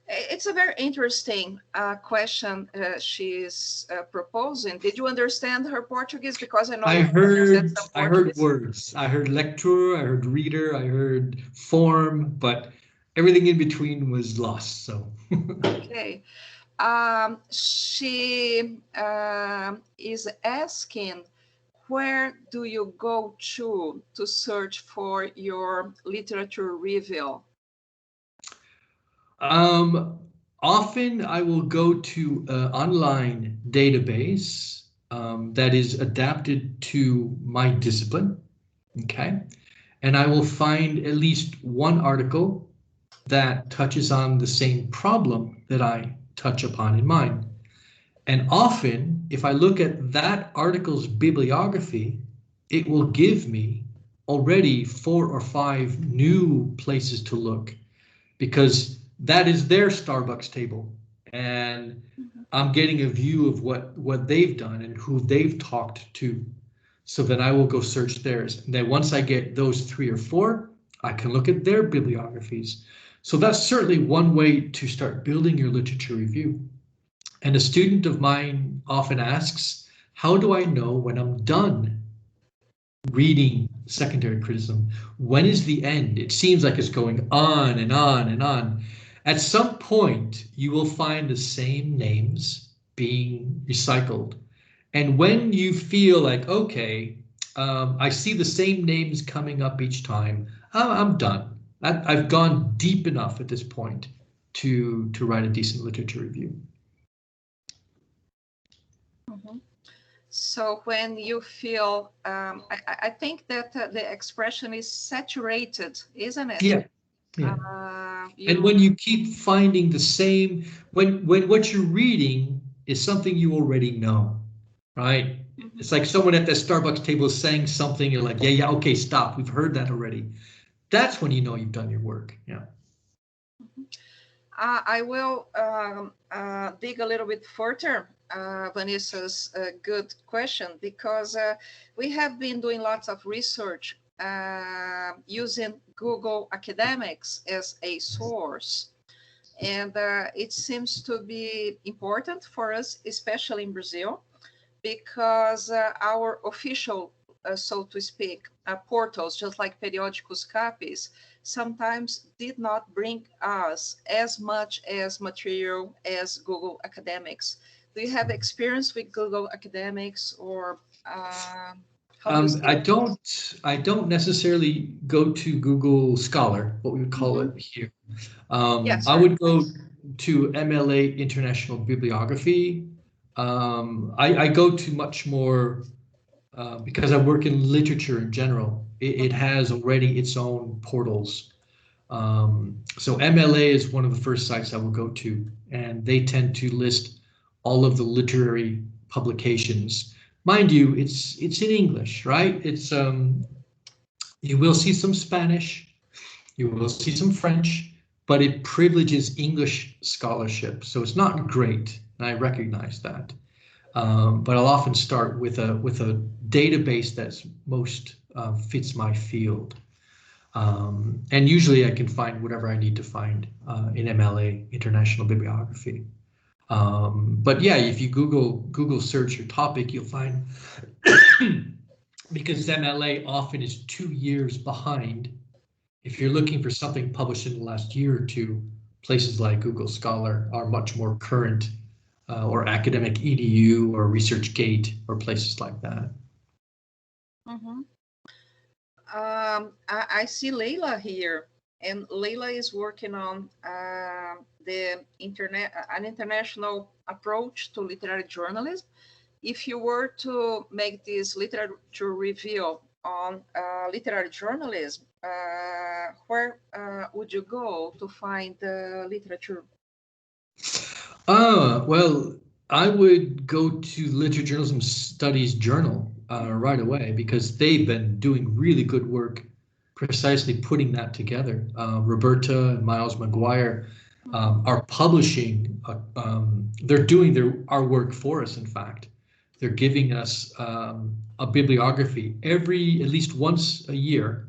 It's a very interesting question she's proposing. Did you understand her Portuguese? Because I know I heard words. I heard lecture, I heard reader, I heard form, but everything in between was lost. So okay. She is asking, where do you go to search for your literature review? Often I will go to an online database that is adapted to my discipline, okay? And I will find at least one article that touches on the same problem that I touch upon in mine. And often, if I look at that article's bibliography, it will give me already 4 or 5 new places to look, because that is their Starbucks table, and I'm getting a view of what they've done and who they've talked to. So then I will go search theirs. And then once I get those 3 or 4, I can look at their bibliographies. So that's certainly one way to start building your literature review. And a student of mine often asks, how do I know when I'm done reading secondary criticism? When is the end? It seems like it's going on and on and on. At some point, you will find the same names being recycled. And when you feel like, okay, I see the same names coming up each time, I'm done. I've gone deep enough at this point to write a decent literature review. So when you feel, I think that the expression is saturated, isn't it? Yeah. And when you keep finding the same, when what you're reading is something you already know, right? It's like someone at the Starbucks table is saying something, you're like, yeah, okay, stop. We've heard that already. That's when you know you've done your work. Yeah. I will dig a little bit further. Vanessa's good question, because we have been doing lots of research using Google Academics as a source. And it seems to be important for us, especially in Brazil, because our official, so to speak, portals, just like Periódicos Capes, sometimes did not bring us as much as material as Google Academics. Do you have experience with Google Academics, or I don't necessarily go to Google Scholar, what we would call it here. Yes, I would go to MLA International Bibliography, I go to much more because I work in literature in general. It has already its own portals. So MLA is one of the first sites I will go to, and they tend to list all of the literary publications. Mind you, it's in English, right? It's you will see some Spanish, you will see some French, but it privileges English scholarship, so it's not great, and I recognize that. But I'll often start with a database that's most fits my field. And usually I can find whatever I need to find in MLA, International Bibliography. But yeah, if you Google search your topic, you'll find, because MLA often is 2 years behind. If you're looking for something published in the last year or two, places like Google Scholar are much more current, or Academic EDU or ResearchGate or places like that. Mm-hmm. I see Leila here, and Leila is working on an international approach to literary journalism. If you were to make this literature review on literary journalism, where would you go to find the literature? Well, I would go to Literature Journalism Studies Journal right away, because they've been doing really good work precisely putting that together. Roberta and Miles McGuire are publishing, they're doing our work for us, in fact. They're giving us a bibliography at least once a year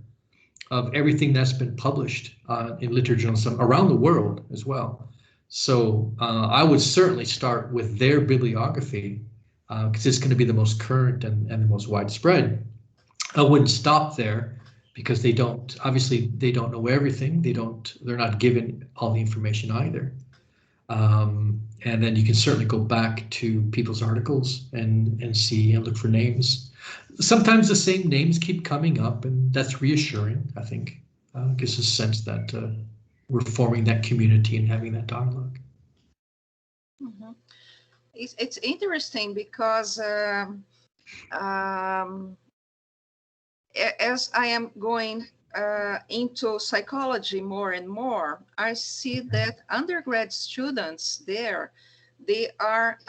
of everything that's been published in literature journalism around the world as well. So I would certainly start with their bibliography, because it's going to be the most current and the most widespread. I wouldn't stop there, because they don't know everything. They're not given all the information either. And then you can certainly go back to people's articles and see and look for names. Sometimes the same names keep coming up, and that's reassuring, I think. Gives us a sense that we're forming that community and having that dialogue. Mm-hmm. It's interesting because as I am going into psychology more and more, I see that undergrad students there, they have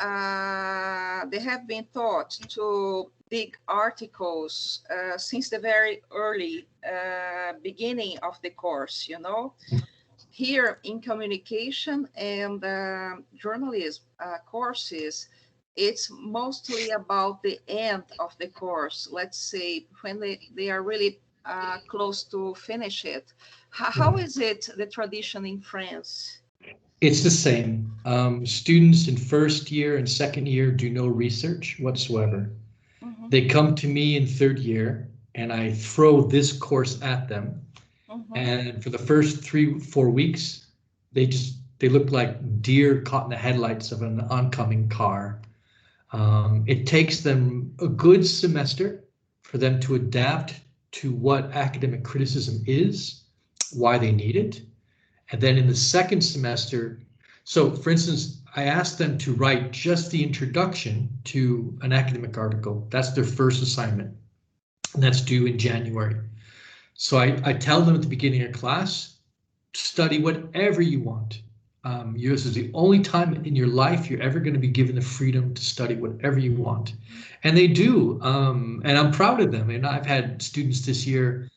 been taught to dig articles since the very early beginning of the course, you know. Here in communication and journalism courses, it's mostly about the end of the course, let's say when they are really close to finish it. How is it the tradition in France? It's the same. Students in first year and second year do no research whatsoever. Mm-hmm. They come to me in third year, and I throw this course at them. Mm-hmm. And for the first 3-4 weeks, they look like deer caught in the headlights of an oncoming car. It takes them a good semester for them to adapt to what academic criticism is, why they need it. And then in the second semester, so for instance, I asked them to write just the introduction to an academic article. That's their first assignment, and that's due in January. So I tell them at the beginning of class, study whatever you want. This is the only time in your life you're ever going to be given the freedom to study whatever you want. And they do, and I'm proud of them. And I've had students this year,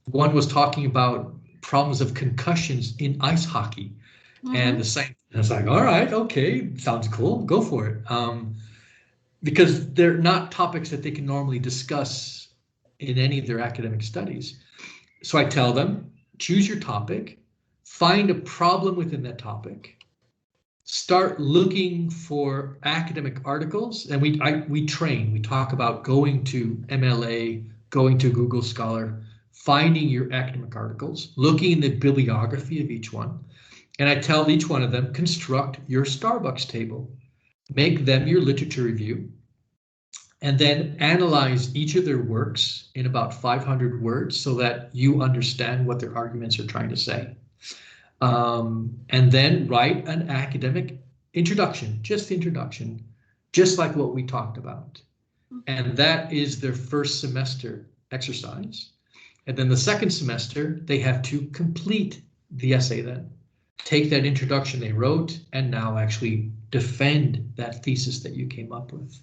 one was talking about problems of concussions in ice hockey. Mm-hmm. And I was like, all right, okay, sounds cool, go for it. Because they're not topics that they can normally discuss in any of their academic studies. So I tell them, choose your topic, find a problem within that topic, start looking for academic articles, and we train. We talk about going to MLA, going to Google Scholar, finding your academic articles, looking in the bibliography of each one. And I tell each one of them, construct your Starbucks table, make them your literature review, and then analyze each of their works in about 500 words so that you understand what their arguments are trying to say. And then write an academic introduction, just the introduction, just like what we talked about. And that is their first semester exercise. And then the second semester, they have to complete the essay then. Take that introduction they wrote and now actually defend that thesis that you came up with.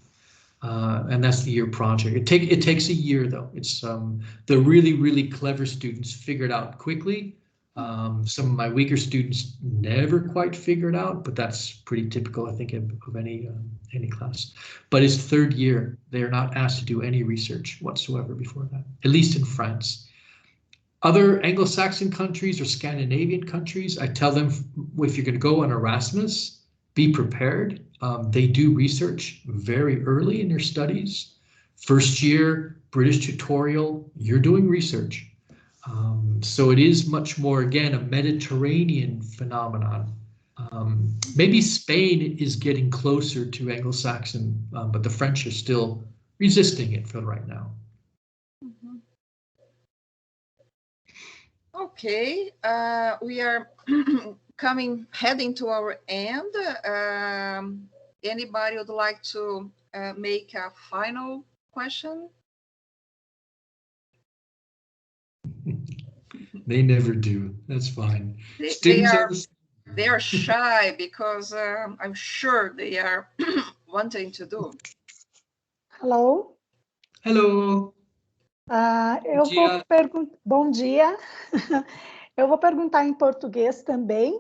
And that's the year project. It takes a year though. It's the really clever students figure it out quickly. Some of my weaker students never quite figure it out, but that's pretty typical, I think, of any class. But it's third year. They are not asked to do any research whatsoever before that, at least in France. Other Anglo-Saxon countries or Scandinavian countries, I tell them if you're going to go on Erasmus, be prepared. They do research very early in their studies. First year, British tutorial, you're doing research. So it is much more, again, a Mediterranean phenomenon. Maybe Spain is getting closer to Anglo-Saxon, but the French are still resisting it for right now. Okay, we are heading to our end. Anybody would like to make a final question? They never do. That's fine. They are shy because I'm sure they are wanting to do. Hello. Hello. Bom dia. Eu vou perguntar em português também.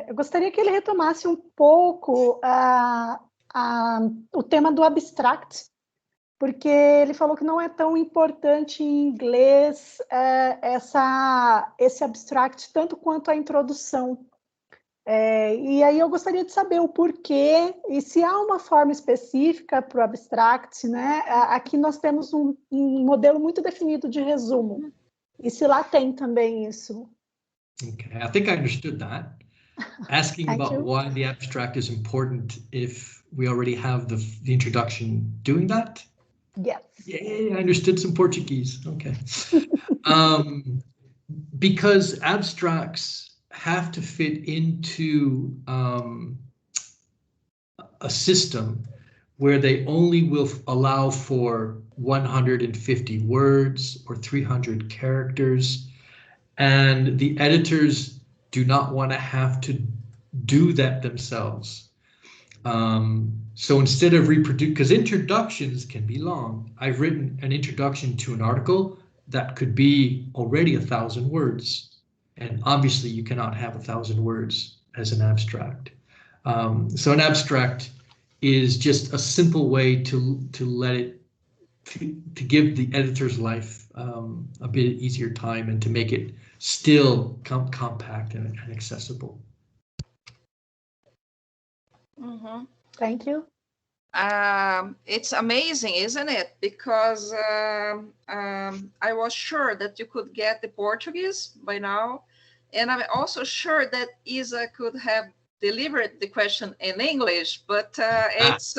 Eu gostaria que ele retomasse um pouco o tema do abstract, porque ele falou que não é tão importante em inglês esse abstract tanto quanto a introdução. E aí eu gostaria de saber o porquê e se há uma forma específica para o abstract, né? Aqui nós temos um modelo muito definido de resumo. E se lá tem também isso? Okay, I think I understood that. Asking about why the abstract is important if we already have the introduction doing that? Yes. Yeah, I understood some Portuguese. Okay. Because abstracts have to fit into a system where they only will allow for 150 words or 300 characters, and the editors do not want to have to do that themselves. So instead of reproduce, because introductions can be long. I've written an introduction to an article that could be already 1,000 words. And obviously you cannot have 1,000 words as an abstract. So an abstract is just a simple way to let it, to give the editor's life a bit easier time and to make it still compact and accessible. Mm-hmm. Thank you. It's amazing, isn't it? Because I was sure that you could get the Portuguese by now. And I'm also sure that Isa could have delivered the question in English, but it's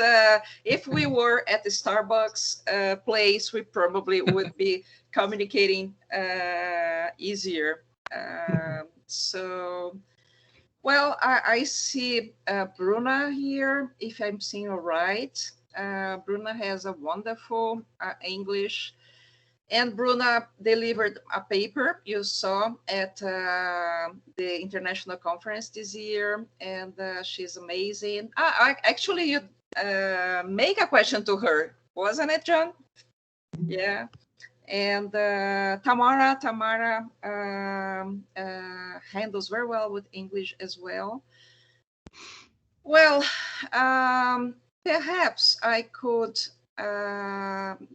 if we were at the Starbucks place, we probably would be communicating easier. So, well, I see Bruna here, if I'm seeing all right. Bruna has a wonderful English. And Bruna delivered a paper you saw at the international conference this year, and she's amazing. Actually, you make a question to her, wasn't it, John? Yeah. And Tamara handles very well with English as well. Well, perhaps I could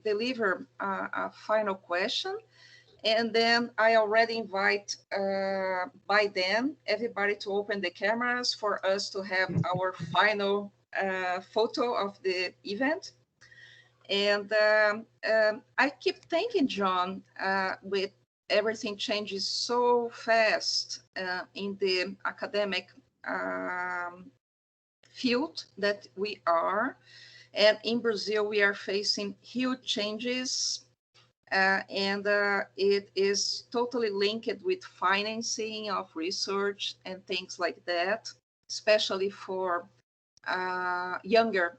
deliver a final question, and then I already invite by then everybody to open the cameras for us to have our final photo of the event. And I keep thinking, John, with everything changes so fast in the academic field that we are. And in Brazil, we are facing huge changes, and it is totally linked with financing of research and things like that, especially for younger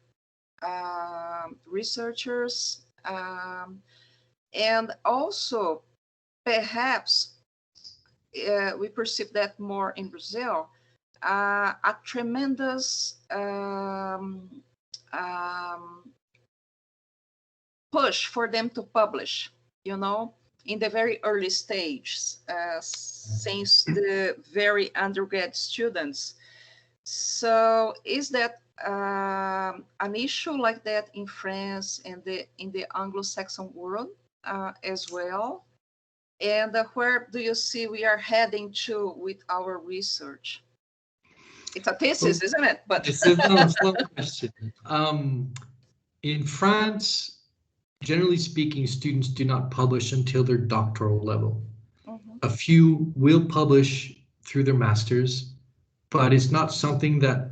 researchers, and also perhaps we perceive that more in Brazil, a tremendous push for them to publish, you know, in the very early stages, since the very undergrad students. So is that an issue like that in France and in the Anglo-Saxon world as well? And where do you see we are heading to with our research? It's a thesis, isn't it? But it's a long question. In France, generally speaking, students do not publish until their doctoral level. Mm-hmm. A few will publish through their masters, but it's not something that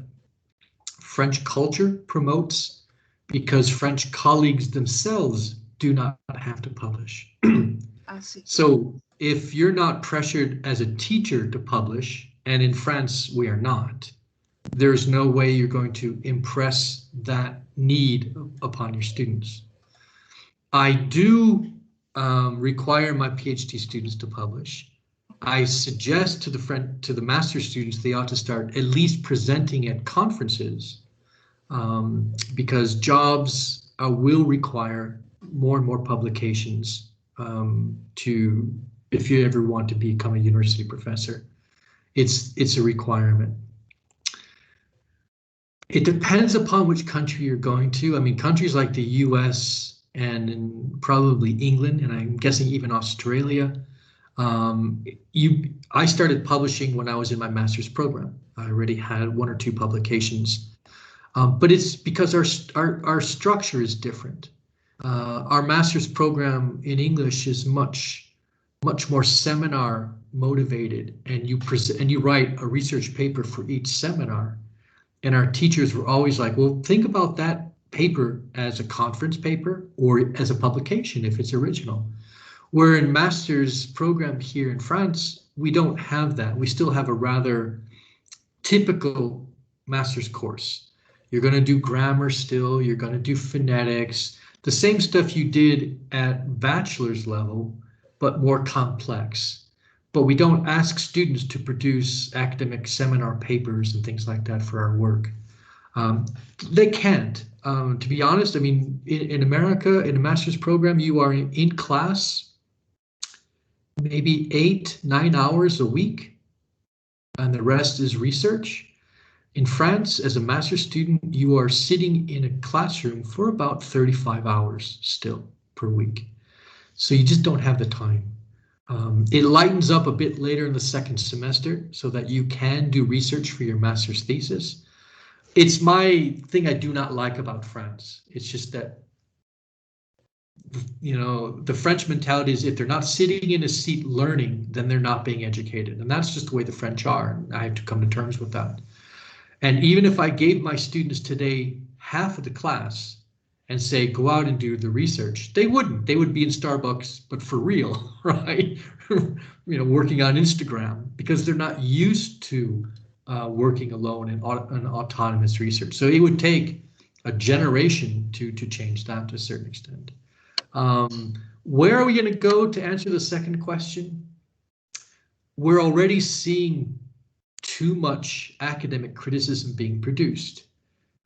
French culture promotes because French colleagues themselves do not have to publish. I see. So if you're not pressured as a teacher to publish, and in France we are not, there's no way you're going to impress that need upon your students. I do require my PhD students to publish. I suggest to the master's students they ought to start at least presenting at conferences because jobs will require more and more publications if you ever want to become a university professor. It's a requirement. It depends upon which country you're going to. I mean, countries like the US and probably England, and I'm guessing even Australia. I started publishing when I was in my master's program. I already had 1 or 2 publications, but it's because our structure is different. Our master's program in English is much more seminar motivated, and you write a research paper for each seminar. And our teachers were always like, well, think about that paper as a conference paper or as a publication if it's original. Where in master's program here in France, we don't have that. We still have a rather typical master's course. You're going to do grammar still, you're going to do phonetics, the same stuff you did at bachelor's level, but more complex. But we don't ask students to produce academic seminar papers and things like that for our work. They can't. To be honest, I mean, in America, in a master's program, you are in class maybe 8-9 hours a week, and the rest is research. In France, as a master's student, you are sitting in a classroom for about 35 hours still per week. So you just don't have the time. It lightens up a bit later in the second semester so that you can do research for your master's thesis. It's my thing I do not like about France. It's just that, you know, the French mentality is if they're not sitting in a seat learning, then they're not being educated. And that's just the way the French are. I have to come to terms with that. And even if I gave my students today half of the class and say, go out and do the research, they wouldn't. They would be in Starbucks, but for real, right? You know, working on Instagram because they're not used to working alone in autonomous research. So it would take a generation to change that to a certain extent. Where are we going to go to answer the second question? We're already seeing too much academic criticism being produced.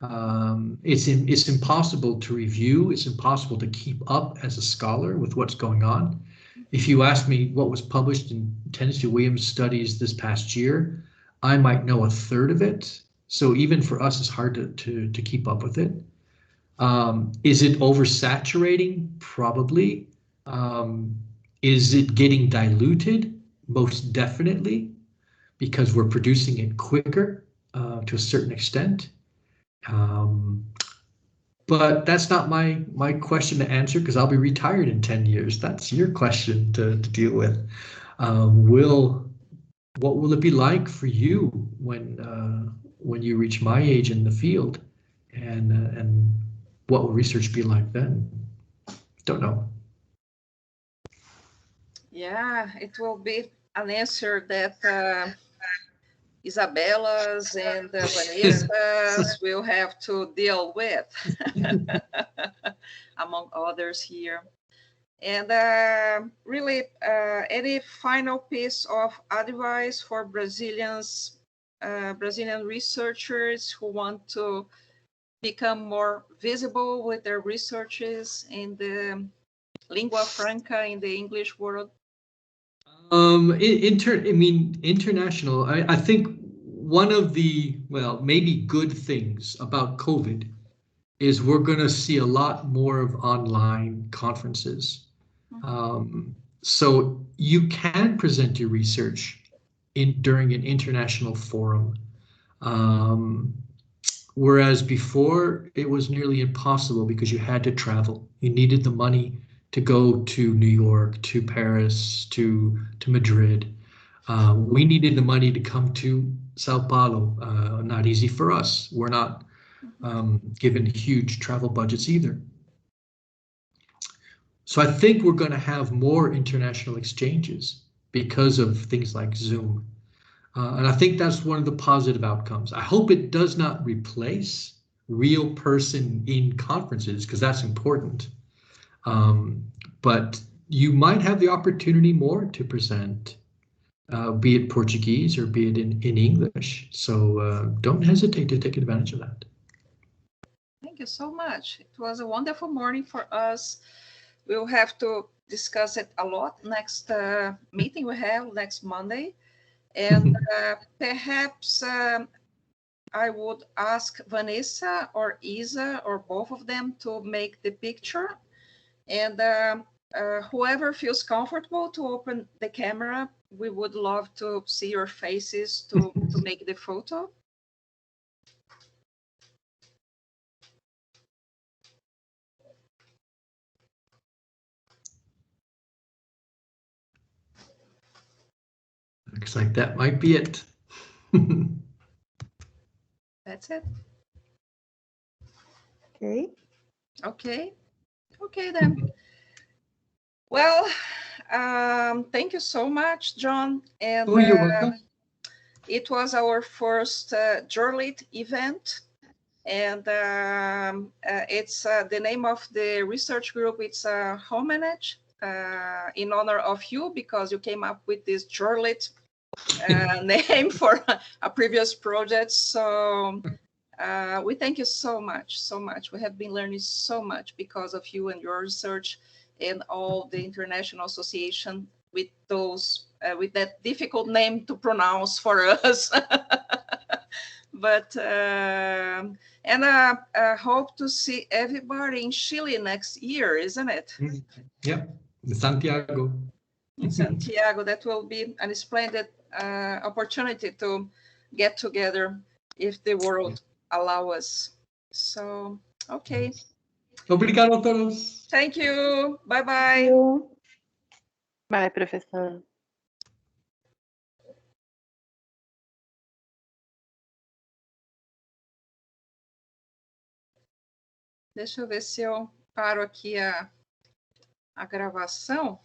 It's impossible to review. It's impossible to keep up as a scholar with what's going on. If you ask me what was published in Tennessee Williams studies this past year, I might know a third of it. So even for us, it's hard to keep up with it. Is it oversaturating? Probably. Is it getting diluted? Most definitely, because we're producing it quicker to a certain extent. But that's not my question to answer because I'll be retired in 10 years. That's your question to deal with. What will it be like for you when you reach my age in the field, and what will research be like then? Don't know. Yeah, it will be an answer that Isabellas and Vanessas will have to deal with, among others here. And really, any final piece of advice for Brazilian researchers who want to become more visible with their researches in the lingua franca in the English world? International. I think one of the, well, maybe good things about COVID is we're going to see a lot more of online conferences. So you can present your research during an international forum. Whereas before it was nearly impossible because you had to travel. You needed the money to go to New York, to Paris, to Madrid. We needed the money to come to Sao Paulo. Not easy for us. We're not given huge travel budgets either. So I think we're going to have more international exchanges because of things like Zoom. And I think that's one of the positive outcomes. I hope it does not replace real person in conferences, because that's important. But you might have the opportunity more to present, be it Portuguese or be it in English. So don't hesitate to take advantage of that. Thank you so much. It was a wonderful morning for us. We'll have to discuss it a lot next meeting we have next Monday. And perhaps I would ask Vanessa or Isa or both of them to make the picture. And whoever feels comfortable to open the camera, we would love to see your faces to make the photo. Looks like that might be it. That's it. Okay. Okay then. Well, thank you so much, John. And you're welcome. It was our first Jorlit event. And it's the name of the research group. It's Homenage in honor of you, because you came up with this Jorlit name for a previous project. So we thank you so much, so much. We have been learning so much because of you and your research and all the international association with those with that difficult name to pronounce for us. But and I hope to see everybody in Chile next year, isn't it? Yep, in Santiago. In Santiago, that will be a splendid opportunity to get together if the world allow us. So, okay. Obrigado a todos. Thank you. Bye-bye. Bye, professor. Deixa eu ver se eu paro aqui a gravação.